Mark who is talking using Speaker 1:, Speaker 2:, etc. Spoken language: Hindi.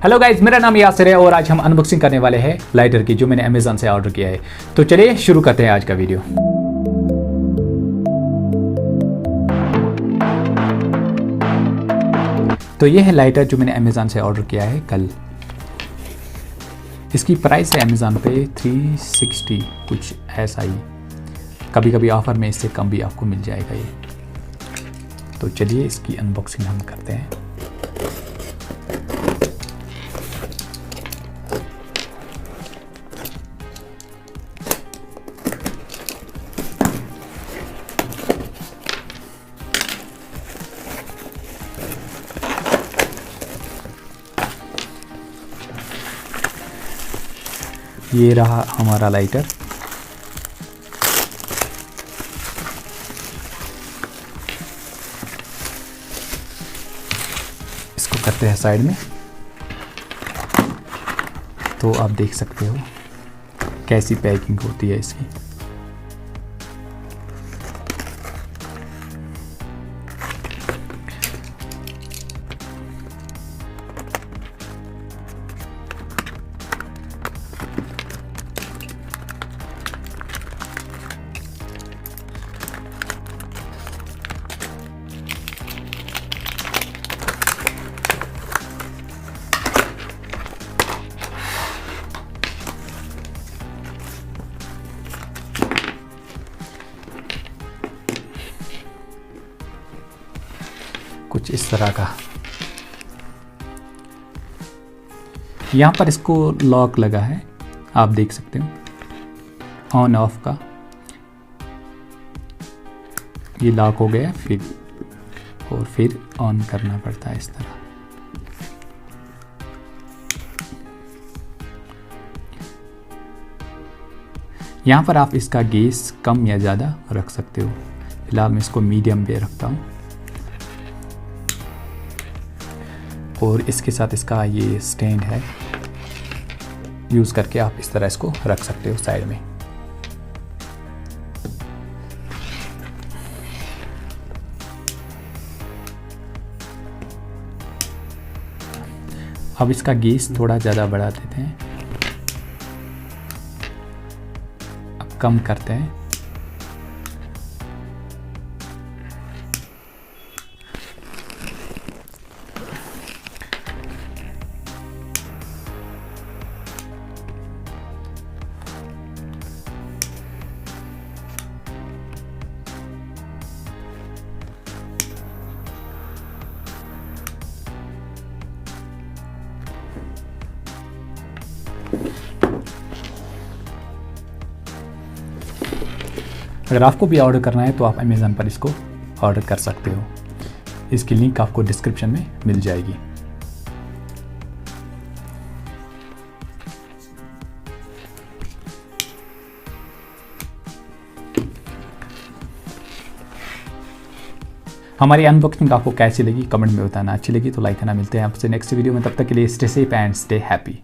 Speaker 1: हेलो गाइज, मेरा नाम यासिर है और आज हम अनबॉक्सिंग करने वाले हैं लाइटर की, जो मैंने अमेज़न से ऑर्डर किया है। तो चलिए शुरू करते हैं आज का वीडियो। तो ये है लाइटर जो मैंने अमेज़न से ऑर्डर किया है कल। इसकी प्राइस है अमेज़न पे 360 कुछ ऐसा ही, कभी कभी ऑफ़र में इससे कम भी आपको मिल जाएगा ये। तो चलिए इसकी अनबॉक्सिंग हम करते हैं। ये रहा हमारा लाइटर। इसको करते हैं साइड में। तो आप देख सकते हो कैसी पैकिंग होती है इसकी। कुछ इस तरह का। यहाँ पर इसको लॉक लगा है, आप देख सकते हो ऑन ऑफ का। ये लॉक हो गया फिर ऑन करना पड़ता है इस तरह। यहाँ पर आप इसका गैस कम या ज़्यादा रख सकते हो। फिलहाल मैं इसको मीडियम पे रखता हूँ। और इसके साथ इसका ये स्टैंड है, यूज़ करके आप इस तरह इसको रख सकते हो साइड में। अब इसका गैस थोड़ा ज़्यादा बढ़ा देते हैं, अब कम करते हैं। अगर आपको भी ऑर्डर करना है तो आप अमेज़न पर इसको ऑर्डर कर सकते हो। इसकी लिंक आपको डिस्क्रिप्शन में मिल जाएगी। हमारी अनबॉक्सिंग आपको कैसी लगी कमेंट में बताना। अच्छी लगी तो लाइक करना। मिलते हैं आपसे नेक्स्ट वीडियो में, तब तक के लिए stay safe and stay happy.